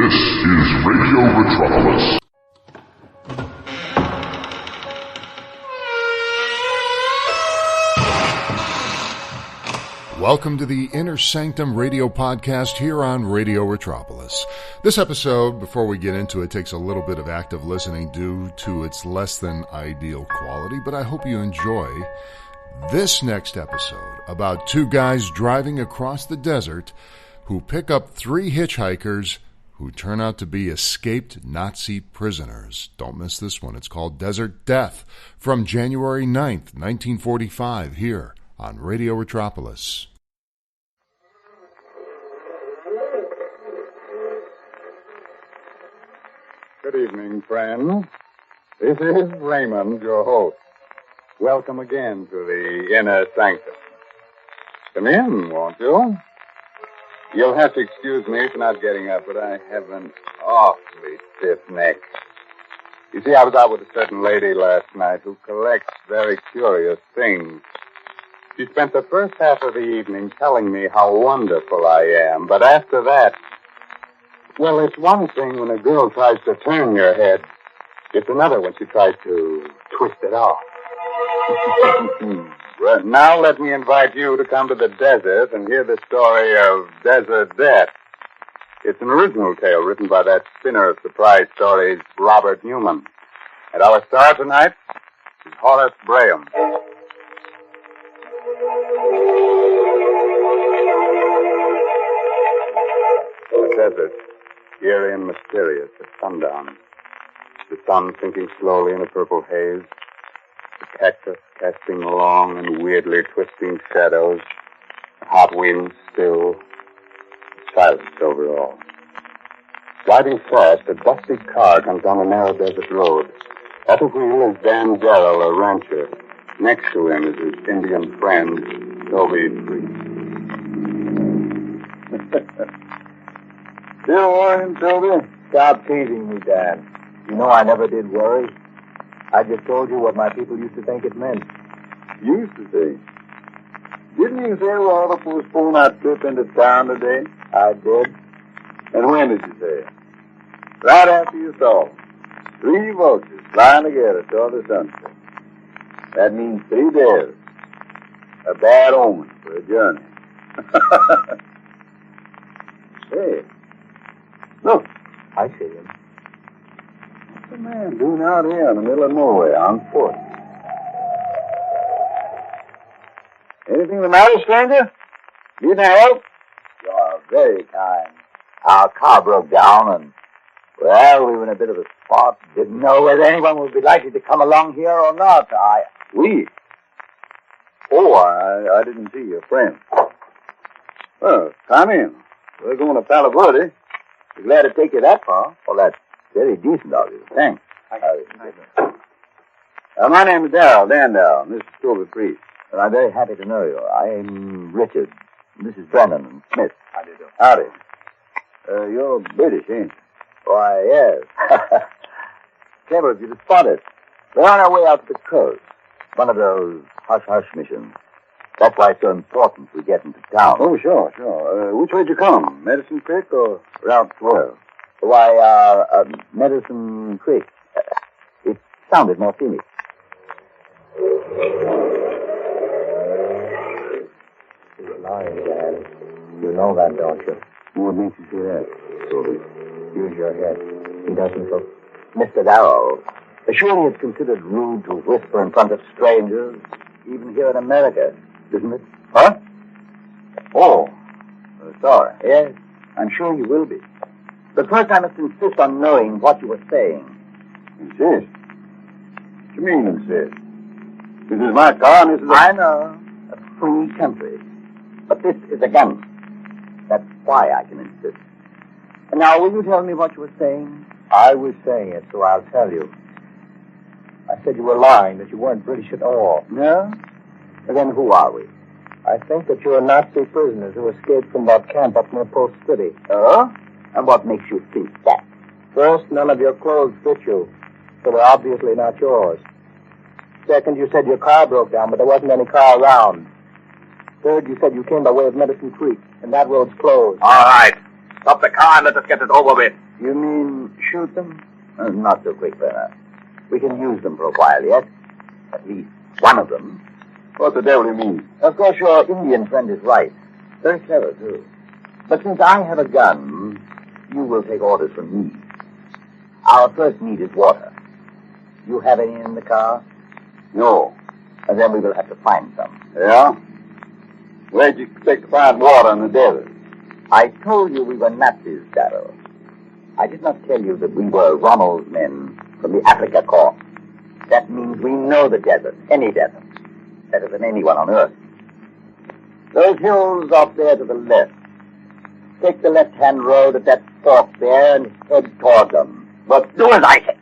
This is Radio Metropolis. Welcome to the Inner Sanctum radio podcast here on Radio Metropolis. This episode, before we get into it, takes a little bit of active listening due to its less than ideal quality, but I hope you enjoy this next episode about two guys driving across the desert who pick up three hitchhikers who turn out to be escaped Nazi prisoners. Don't miss this one. It's called Desert Death from January 9th, 1945, here on Radio Metropolis. Good evening, friends. This is Raymond, your host. Welcome again to the Inner Sanctum. Come in, won't you? You'll have to excuse me for not getting up, but I have an awfully stiff neck. You see, I was out with a certain lady last night who collects very curious things. She spent the first half of the evening telling me how wonderful I am, but after that, well, it's one thing when a girl tries to turn your head. It's another when she tries to twist it off. Well, now let me invite you to come to the desert and hear the story of Desert Death. It's an original tale written by that spinner of surprise stories, Robert Newman. And our star tonight is Horace Graham. The desert, eerie and mysterious at sundown. The sun sinking slowly in a purple haze. The cactus casting long and weirdly twisting shadows. The hot wind still. Silence over all. Driving fast, a dusty car comes on a narrow desert road. At the wheel is Dan Darrell, a rancher. Next to him is his Indian friend, Toby Priest. Still worrying, Toby? Stop teasing me, Dan. You know I never did worry. I just told you what my people used to think it meant. Used to think? Didn't you say we ought to postpone our trip into town today? I did. And when did you say it? Right after you saw them. 3 vultures flying together toward the sunset. That means 3 days. A bad omen for a journey. Hey, look. I see him. What's the man doing out here in the middle of nowhere on foot? Anything the matter, stranger? Need any help? You're very kind. Our car broke down and, well, we were in a bit of a spot. Didn't know whether anyone would be likely to come along here or not. We? Oh, I didn't see your friend. Well, come in. We're going to Palo Verde. We're glad to take you that far. Well, that's very decent of you. Thanks. My name is Darrell, Dan Darrell. This is Toby Priest. Well, I'm very happy to know you. I'm Richard. This is Brennan and Smith. How do you do? Howdy. You're British, ain't you? Why, yes. Clever of you to spot it. We're on our way out to the coast. One of those hush-hush missions. That's why it's so important we get into town. Oh, sure. Which way'd you come? Medicine Creek or Route 12? Why, Medicine Creek. It sounded more scenic. You're lying, Dad. You know that, don't you? What makes you say that? Toby? Use your head. He doesn't look. Mr. Darrow, surely it's considered rude to whisper in front of strangers, even here in America, isn't it? Huh? Oh, sorry. Yes, I'm sure you will be. But first I must insist on knowing what you were saying. Insist? What you mean, insist? This is my car and this is I know. A free country. But this is a gun. That's why I can insist. And now, will you tell me what you were saying? I was saying it, so I'll tell you. I said you were lying, that you weren't British at all. No? And then who are we? I think that you're Nazi prisoners who escaped from that camp up near Post City. Oh? And what makes you think that? First, none of your clothes fit you, so they're obviously not yours. Second, you said your car broke down, but there wasn't any car around. Third, you said you came by way of Medicine Creek, and that road's closed. All right. Stop the car and let us get it over with. You mean shoot them? Not so quick, Bernard. We can use them for a while yet. At least one of them. What the devil do you mean? Of course, your Indian friend is right. Very clever, too. But since I have a gun, you will take orders from me. Our first need is water. You have any in the car? No. And then we will have to find some. Yeah? Where'd you expect to find water in the desert? I told you we were Nazis, Darrow. I did not tell you that we were Rommel's men from the Africa Corps. That means we know the desert, any desert, better than anyone on Earth. Those hills off there to the left. Take the left-hand road at that fork there and head toward them. But do as I say.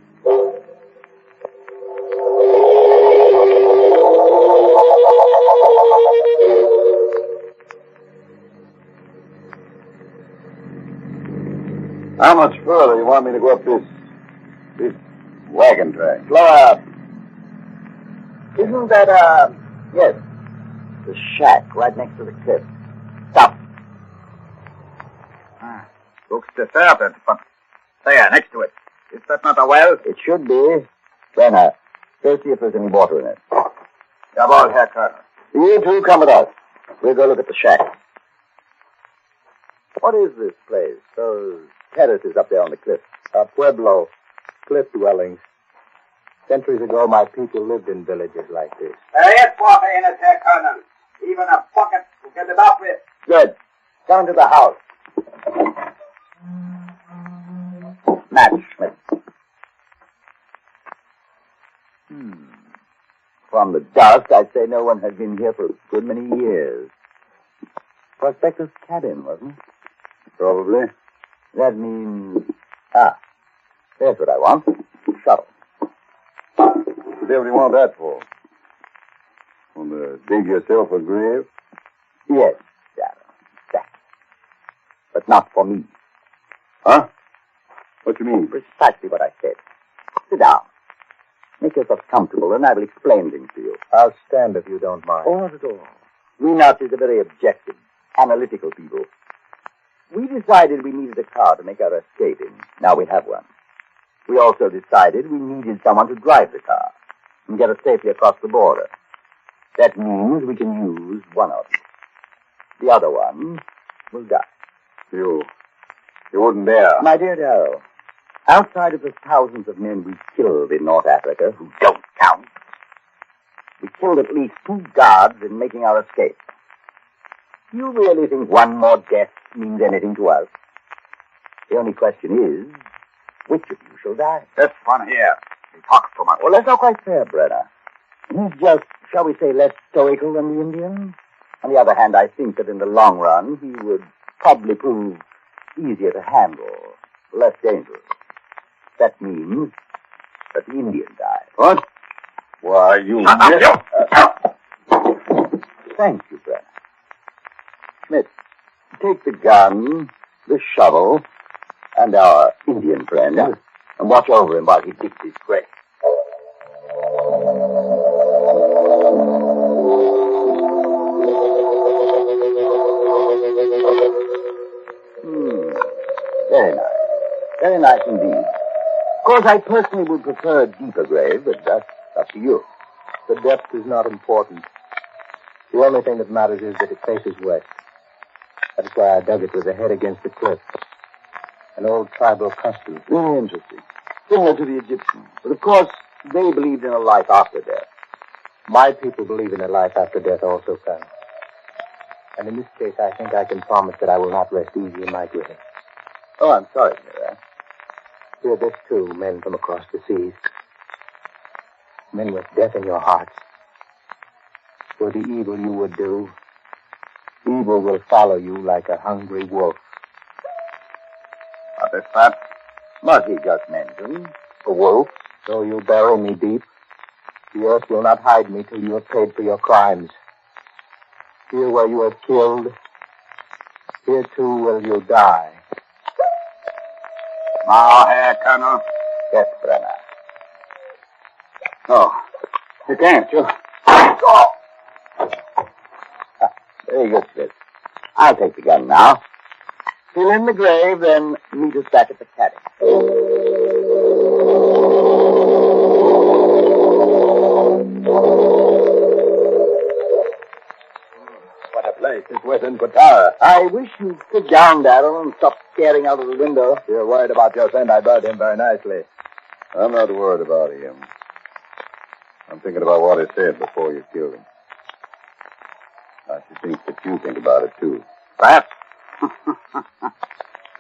How much further you want me to go up this wagon track? Slow up. Isn't that, yes, the shack right next to the cliff. Stop. Looks deserted, but there, next to it. Is that not a well? It should be. Brenner, go see if there's any water in it. Jawohl, Herr Colonel. You two come with us. We'll go look at the shack. What is this place? Those terraces up there on the cliff. A pueblo. Cliff dwellings. Centuries ago, my people lived in villages like this. There is water in it, Herr Colonel. Even a bucket to get it up with. Good. Come into the house. Match, Smith. From the dust, I'd say no one had been here for a good many years. Prospector's cabin, wasn't it? Probably. That means... there's what I want. Shuttle. What the devil do you want that for? Want to dig yourself a grave? Yes, Darren. Exactly. But not for me. Huh? What you mean? Precisely what I said. Sit down. Make yourself comfortable, and I will explain things to you. I'll stand if you don't mind. Oh, not at all. We Nazis are very objective, analytical people. We decided we needed a car to make our escape in. Now we have one. We also decided we needed someone to drive the car and get us safely across the border. That means we can use one of you. The other one will die. You wouldn't dare. My dear Darrow, outside of the thousands of men we killed in North Africa, who don't count, we killed at least 2 guards in making our escape. Do you really think one more death means anything to us? The only question is, which of you shall die? This one here. He talks too much. Well, that's not quite fair, Brenner. He's just, shall we say, less stoical than the Indian. On the other hand, I think that in the long run, he would probably prove easier to handle, less dangerous. That means that the Indian dies. What? Why, you... Thank you, Brenner. Smith, take the gun, the shovel, and our Indian friend, and watch over him while he digs his grave. Very nice. Very nice indeed. Of course, I personally would prefer a deeper grave, but that's up to you. The depth is not important. The only thing that matters is that it faces west. That's why I dug it with the head against the cliff. An old tribal custom. Very interesting. Similar to the Egyptians. But of course, they believed in a life after death. My people believe in a life after death also, Colonel. And in this case, I think I can promise that I will not rest easy in my grave. Oh, I'm sorry to hear that. Hear this, too, men from across the seas. Men with death in your hearts. For the evil you would do, evil will follow you like a hungry wolf. What is that? What he just mentioned. A wolf. Though you bury me deep, the earth will not hide me till you have paid for your crimes. Here where you have killed, here too will you die. Now, Herr Colonel. Yes, Brenner. Oh, you can't, you. Very good, Smith. I'll take the gun now. fill in the grave, then meet us back at the cabin. What a place. It's Western Qatar. I wish you'd sit down, Darrell, and stop staring out of the window. You're worried about your friend. I brought him very nicely. I'm not worried about him. I'm thinking about what he said before you killed him. I should think that you think about it, too. Perhaps.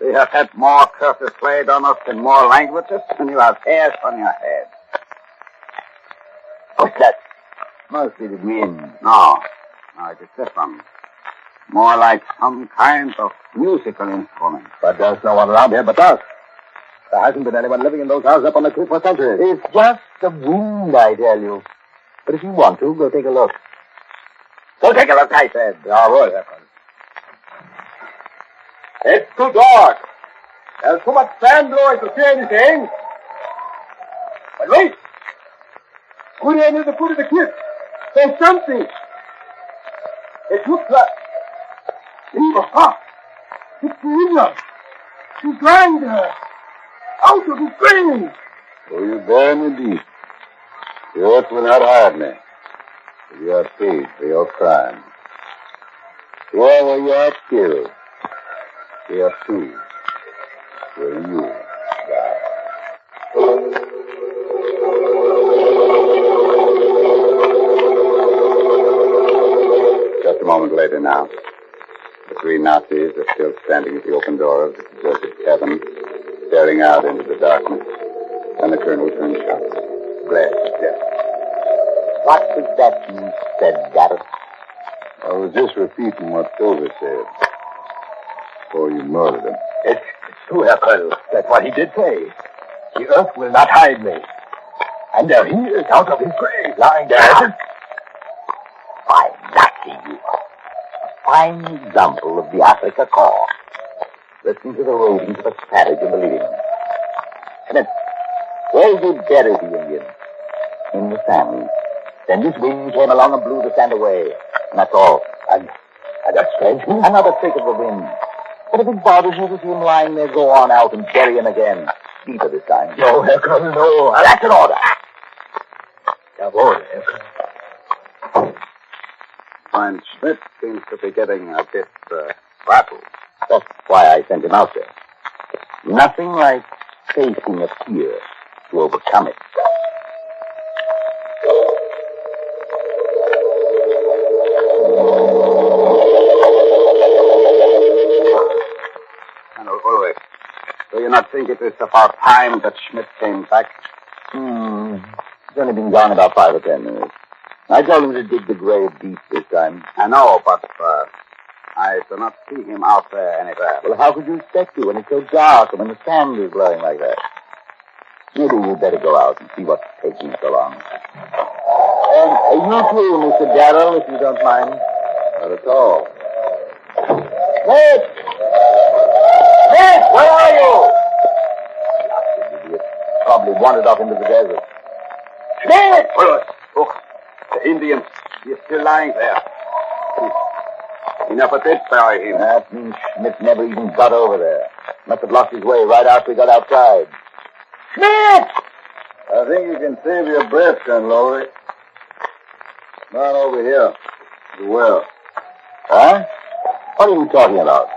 We have had more curses played on us in more languages than you have hairs on your head. What's that? Must be the wind. No, it is different. More like some kind of musical instrument. But there's no one around here but us. There hasn't been anyone living in those houses up on the cliff for centuries. It's just the wind, I tell you. But if you want to, go take a look. Go take a look, I said. All right, Efron. It's too dark. There's too much sand blowing to see anything. But wait. Go there near the foot of the cliff. There's something. It looks like... It's Rita. She's lying there. Out of his grave. So you bear me deep. The earth will not hide me. You are paid for your crime. Here where you are killed. Here too. Where you die. Just a moment later now. The three Nazis are still standing at the open door of the deserted cabin, staring out into the darkness. And the colonel turned sharp. Bless death. What was that you said, Darrell? I was just repeating what Silver said. Before you murdered him. It's true, Herr Colonel. That's what he did say. The earth will not hide me. And there he is out of his grave, lying there. Fine Nazi, you are. A fine example of the Africa Corps. Listening to the ravings of a savage in the living room. Smith, where did you bury the Indian? In the sand. Then this wind came along and blew the sand away. And that's all. And that's strange. Another trick of the wind. But if it bothers you to see him lying there, go on out and bury him again. Deeper this time. No, Herr Colonel, no. Now, that's an order. Jawohl, Herr Colonel. And Schmidt seems to be getting a bit rattled. That's why I sent him out there. Nothing like facing a fear to overcome it. And Ulrich, do you not think it is about time that Schmidt came back? He's only been gone about 5 or 10 minutes. I told him to dig the grave deep this time. I know, but I do not see him out there anywhere. Well, how could you expect to when it's so dark and when the sand is blowing like that? Maybe you'd better go out and see what's taking so long. And you too, Mr. Darrell, if you don't mind. Not at all. Smith! Smith, where are you? Blasted idiot. Probably wandered off into the desert. Smith! Look, the Indian, he is still lying there. He never did bury him. That means Schmidt never even got over there. Must have lost his way right after he got outside. Smith! I think you can save your breath, Colonel Ulrich. Come on over here. The well. Huh? What are you talking about?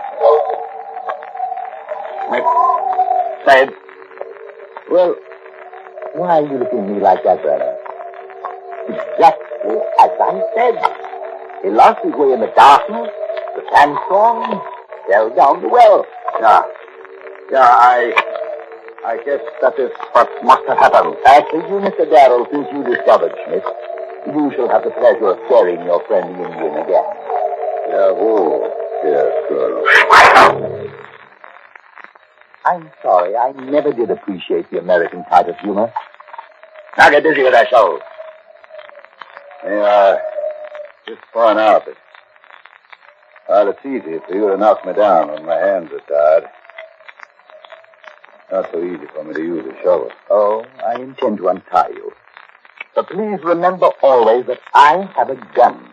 Smith said, Well, why are you looking at me like that, brother? Exactly as I said. He lost his way in the darkness, the sandstorm, fell down the well. Yeah, I guess that is what must have happened. Actually, you, Mr. Darrell, since you discovered Schmidt, you shall have the pleasure of burying your friend the Indian again. Jawohl, yes, Colonel. I'm sorry, I never did appreciate the American type of humor. Now get busy with that show. Yeah, just point out that well, it's easy for you to knock me down when my hands are tied. Not so easy for me to use a shovel. Oh, I intend to untie you. But please remember always that I have a gun.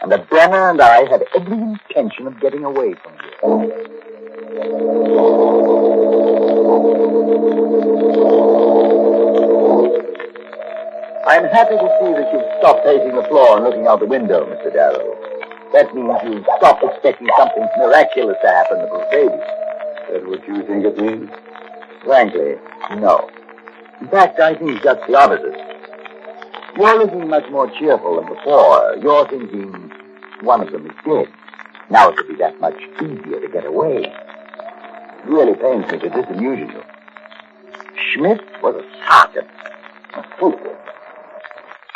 And that Brenner and I have every intention of getting away from here. I'm happy to see that you've stopped pacing the floor and looking out the window, Mr. Darrow. That means you've stopped expecting something miraculous to happen to Bruce Baby. Is that what you think it means? Frankly, no. In fact, I think it's just the opposite. You're looking much more cheerful than before. You're thinking one of them is dead. Now it could be that much easier to get away. It really pains me to disillusion you. Schmidt was a sergeant. A fool.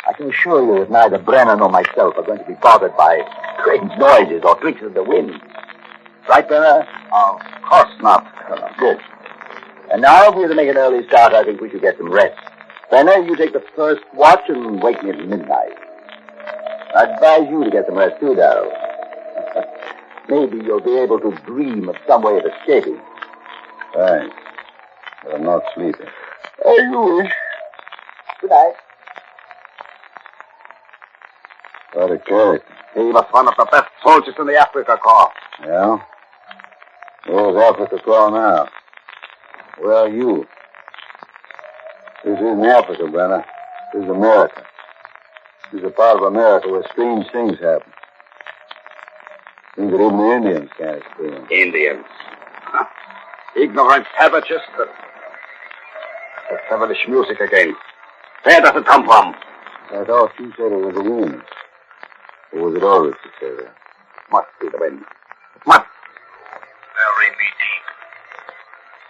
I can assure you that neither Brenner nor myself are going to be bothered by strange noises or tricks of the wind. Right, Brenner? Of course not, Colonel. Good. And now, if we're to make an early start, I think we should get some rest. Brenner, you take the first watch and wake me at midnight. I advise you to get some rest, too, Darrow. Maybe you'll be able to dream of some way of escaping. Thanks. But I'm not sleeping. You wish. Good night. What a character. He was one of the best soldiers in the Africa Corps. Yeah? Where's Africa Corps now? Where are you? This isn't Africa, Brenner. This is America. This is a part of America where strange things happen. Things that even the Indians can't explain. Indians. Ignorant savages. The devilish music again. Where does it come from? I thought you said it was the wind. Or was it always to say that? Must be the wind. It must. Bury me deep.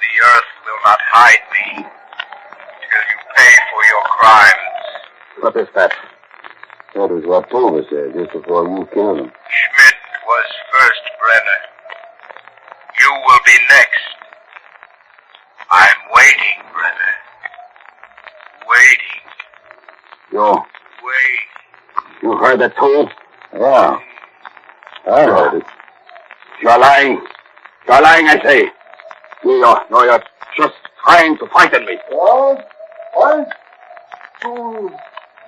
The earth will not hide me till you pay for your crimes. What is that? That was what Tova said just before you killed him. Schmidt was first, Brenner. You will be next. I'm waiting, Brenner. Waiting. You heard that, Tova? Yeah. I heard it. You're lying. You're lying, I say. You're just trying to frighten me. What?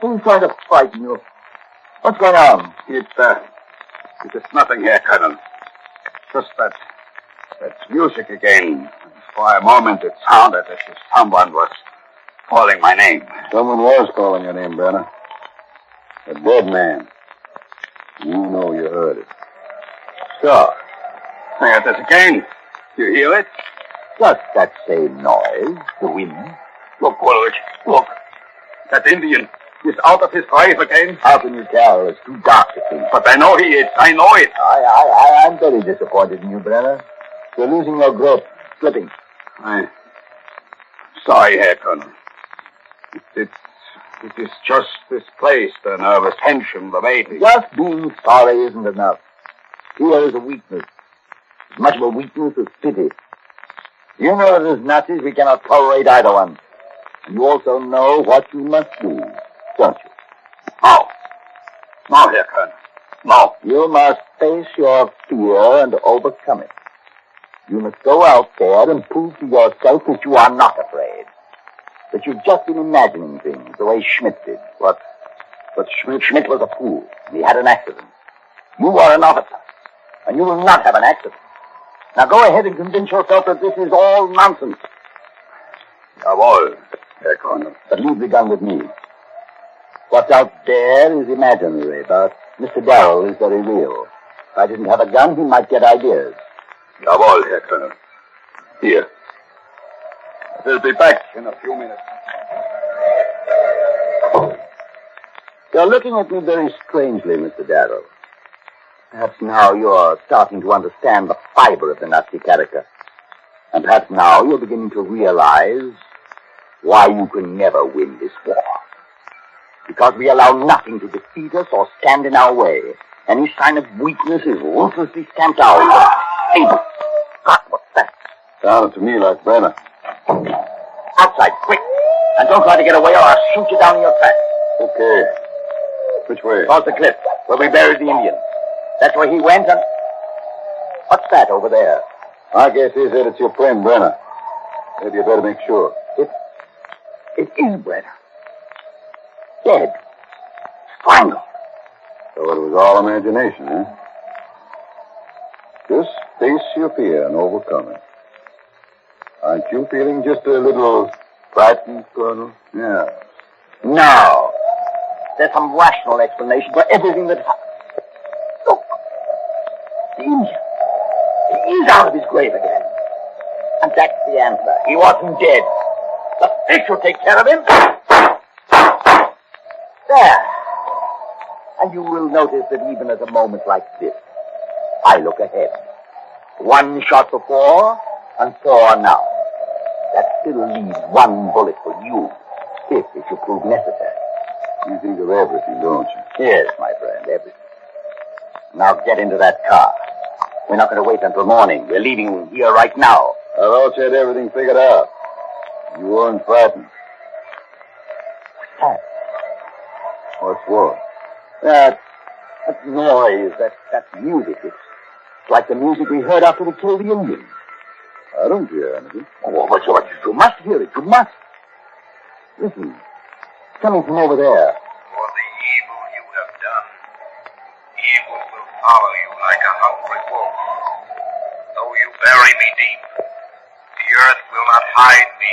Who's trying to frighten you? What's going on? It is nothing here, Colonel. Just that music again. For a moment it sounded as if someone was calling my name. Someone was calling your name, Brenner. A dead man. You know you heard it. Sure. There it is again. You hear it? Just that same noise, the wind. Look, Bulge. Look. That Indian is out of his grave again. How can you tell? It's too dark to see. But I know he is. I know it. I'm very disappointed in you, Brenner. You're losing your grip. Slipping. I'm sorry, Herr Colonel. It is just displaced, the nervous tension, the waiting. Just being sorry isn't enough. Fear is a weakness. As much of a weakness as pity. You know that as Nazis we cannot tolerate either one. And you also know what you must do, don't you? No, Herr Colonel. No. You must face your fear and overcome it. You must go out there and prove to yourself that you are not afraid. That you've just been imagining things the way Schmidt did. But Schmidt was a fool, and he had an accident. You are an officer, and you will not have an accident. Now go ahead and convince yourself that this is all nonsense. Jawohl, Herr Colonel. But leave the gun with me. What's out there is imaginary, but Mr. Darrell is very real. If I didn't have a gun, he might get ideas. Jawohl, Herr Colonel. Here. We'll be back in a few minutes. You're looking at me very strangely, Mr. Darrow. Perhaps now you're starting to understand the fiber of the Nazi character. And perhaps now you're beginning to realize why you can never win this war. Because we allow nothing to defeat us or stand in our way. Any sign of weakness is ruthlessly stamped out. Hey, God, what's that? Sounded to me like Brenner. Outside, quick. And don't try to get away or I'll shoot you down in your tracks. Okay. Which way? Across the cliff, where we buried the Indian. That's where he went, and... What's that over there? My guess is that it's your friend, Brenner. Maybe you better make sure. It is Brenner. Dead. Strangled. So it was all imagination, huh? Just face your fear and overcome it. Aren't you feeling just a little frightened, Colonel? Yeah. No. There's some rational explanation for everything that happened. Look. The Indian. He's out of his grave again. And that's the answer. He wasn't dead. The fish will take care of him. There. And you will notice that even at a moment like this, I look ahead. 1 shot before, and 4 now. That still leaves 1 bullet for you, if it should prove necessary. You think of everything, don't you? Yes, my friend, everything. Now get into that car. We're not going to wait until morning. We're leaving here right now. I thought you had everything figured out. You weren't frightened. What's that? What's what? That noise, that music. It's like the music we heard after we killed the Indians. I don't hear anything. Oh, but you must hear it. You must. Listen. It's coming from over there. For the evil you have done, evil will follow you like a hungry wolf. Though you bury me deep, the earth will not hide me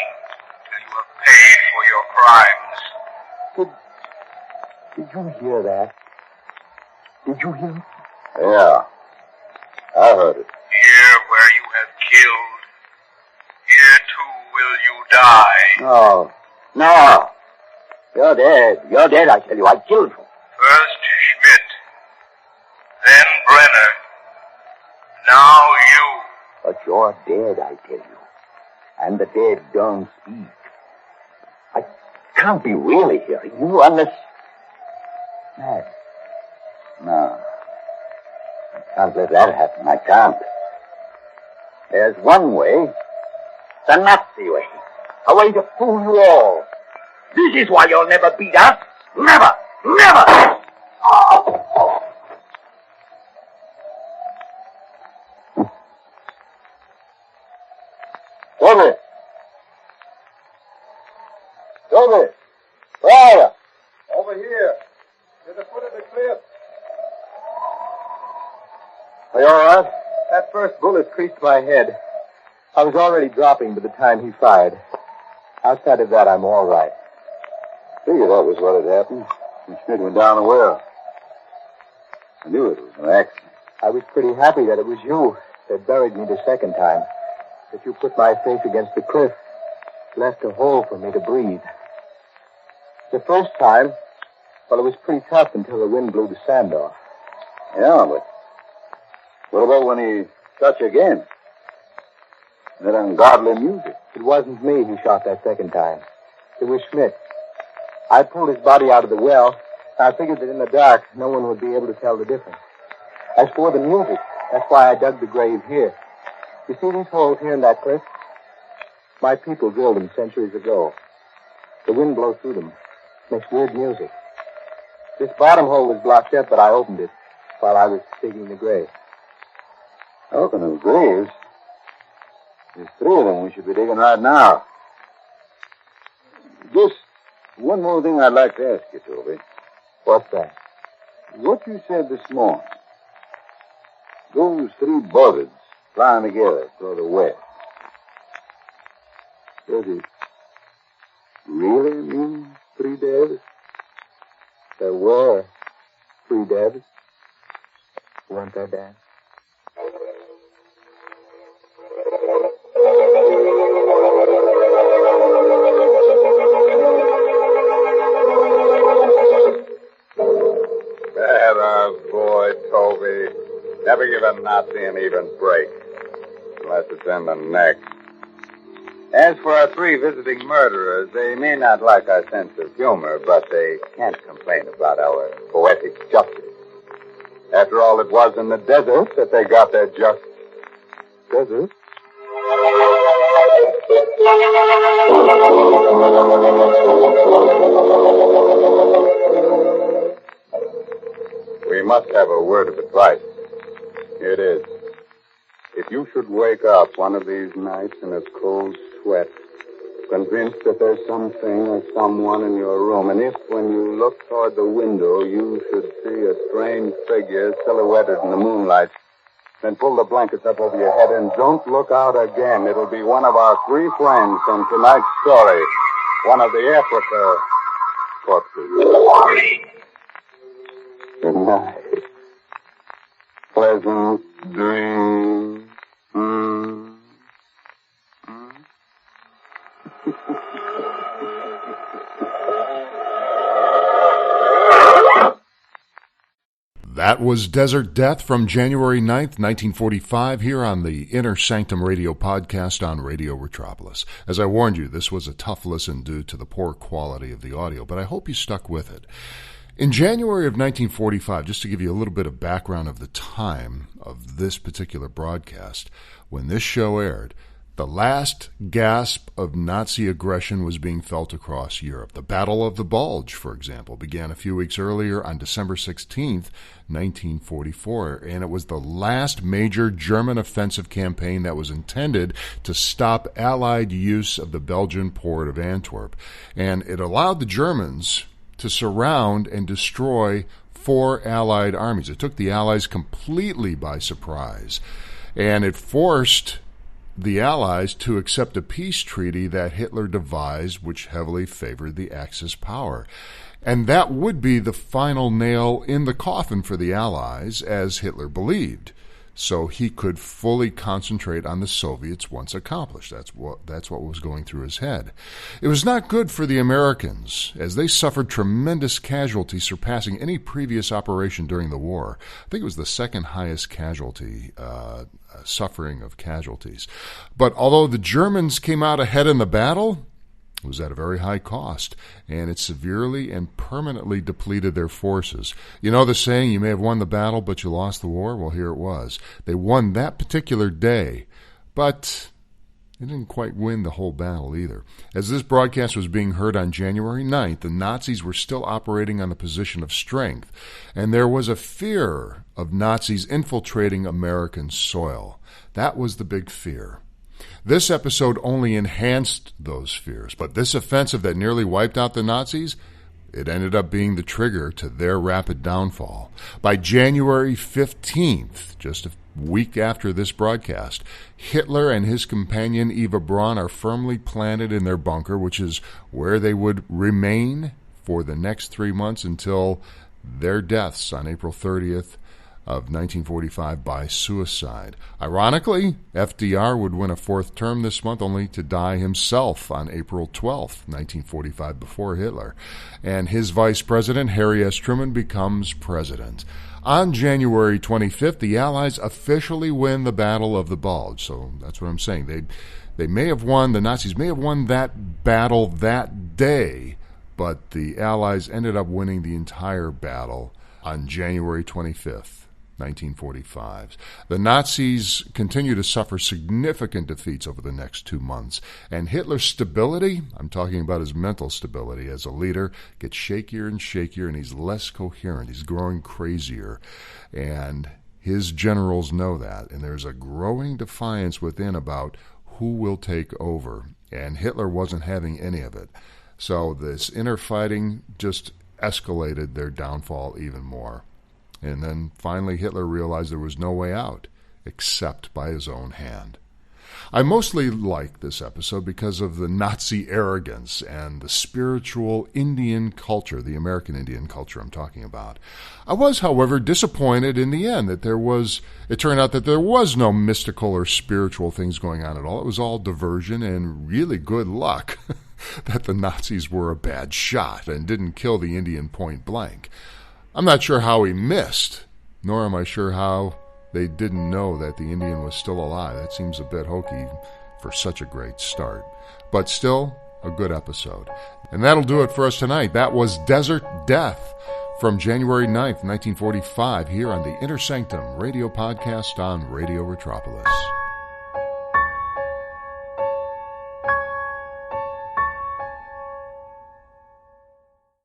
till you have paid for your crimes. Did you hear that? Did you hear it? Yeah. I heard it. Here where you have killed, here too will you die. No. You're dead. You're dead, I tell you. I killed you. First Schmidt, then Brenner, now you. But you're dead, I tell you. And the dead don't speak. I can't be really hearing you unless... Mad. No. I can't let that happen. I can't. There's one way. The Nazi way. A way to fool you all. This is why you'll never beat us. Never! Never! Toby! Where are you? Over here. To the foot of the cliff. Are you all right? That first bullet creased my head. I was already dropping by the time he fired. Outside of that, I'm all right. Figured that was what had happened. And Schmidt went down the well. I knew it was an accident. I was pretty happy that it was you that buried me the second time. That you put my face against the cliff. Left a hole for me to breathe. The first time, well, it was pretty tough until the wind blew the sand off. Yeah, but what about when he shot you again? That ungodly music. It wasn't me who shot that second time. It was Schmidt. I pulled his body out of the well. I figured that in the dark, no one would be able to tell the difference. As for the music, that's why I dug the grave here. You see these holes here in that cliff? My people drilled them centuries ago. The wind blows through them. Makes weird music. This bottom hole was blocked up, but I opened it while I was digging the grave. Talking of graves, there's 3 of them we should be digging right now. Just one more thing I'd like to ask you, Toby. What's that? What you said this morning. Those 3 buzzards flying together toward the west. Does it really mean 3 days? There were 3 Debs. Weren't there, Dan? Boy, Toby. Never give a Nazi an even break. Unless it's in the neck. As for our 3 visiting murderers, they may not like our sense of humor, but they can't complain about our poetic justice. After all, it was in the desert that they got their just. Desert? We must have a word of advice. Here it is. If you should wake up one of these nights in a cold sweat, convinced that there's something or someone in your room, and if, when you look toward the window, you should see a strange figure silhouetted in the moonlight, Then pull the blankets up over your head and don't look out again. It'll be one of our 3 friends from tonight's story. One of the Africa corpses. Good night. Pleasant dreams. That was Desert Death from January 9th, 1945, here on the Inner Sanctum radio podcast on Radio Retropolis. As I warned you, this was a tough listen due to the poor quality of the audio, but I hope you stuck with it. In January of 1945, just to give you a little bit of background of the time of this particular broadcast, when this show aired, the last gasp of Nazi aggression was being felt across Europe. The Battle of the Bulge, for example, began a few weeks earlier on December 16th, 1944, and it was the last major German offensive campaign that was intended to stop Allied use of the Belgian port of Antwerp. And it allowed the Germans to surround and destroy 4 Allied armies. It took the Allies completely by surprise, and it forced the Allies to accept a peace treaty that Hitler devised, which heavily favored the Axis power. And that would be the final nail in the coffin for the Allies, as Hitler believed, so he could fully concentrate on the Soviets once accomplished. That's what was going through his head. It was not good for the Americans, as they suffered tremendous casualties, surpassing any previous operation during the war. I think it was the second highest suffering of casualties. But although the Germans came out ahead in the battle, it was at a very high cost, and it severely and permanently depleted their forces. You know the saying, you may have won the battle, but you lost the war? Well, here it was. They won that particular day, but they didn't quite win the whole battle either. As this broadcast was being heard on January 9th, the Nazis were still operating on the position of strength, and there was a fear of Nazis infiltrating American soil. That was the big fear. This episode only enhanced those fears, but this offensive that nearly wiped out the Nazis, it ended up being the trigger to their rapid downfall. By January 15th, just a week after this broadcast, Hitler and his companion Eva Braun are firmly planted in their bunker, which is where they would remain for the next 3 months until their deaths on April 30th of 1945 by suicide. Ironically, FDR would win a 4th term this month, only to die himself on April 12th, 1945, before Hitler. And his vice president, Harry S. Truman, becomes president. On January 25th, the Allies officially win the Battle of the Bulge. So that's what I'm saying. They may have won, the Nazis may have won that battle that day, but the Allies ended up winning the entire battle on January 25th. 1945. The Nazis continue to suffer significant defeats over the next 2 months, and Hitler's stability, I'm talking about his mental stability as a leader, gets shakier and shakier, and he's less coherent. He's growing crazier, and his generals know that, and there's a growing defiance within about who will take over, and Hitler wasn't having any of it. So this inner fighting just escalated their downfall even more. And then finally Hitler realized there was no way out except by his own hand. I mostly like this episode because of the Nazi arrogance and the spiritual Indian culture, the American Indian culture I'm talking about. I was, however, disappointed in the end that it turned out that there was no mystical or spiritual things going on at all. It was all diversion and really good luck that the Nazis were a bad shot and didn't kill the Indian point blank. I'm not sure how he missed, nor am I sure how they didn't know that the Indian was still alive. That seems a bit hokey for such a great start. But still, a good episode. And that'll do it for us tonight. That was Desert Death from January 9th, 1945, here on the Inner Sanctum radio podcast on Radio Retropolis.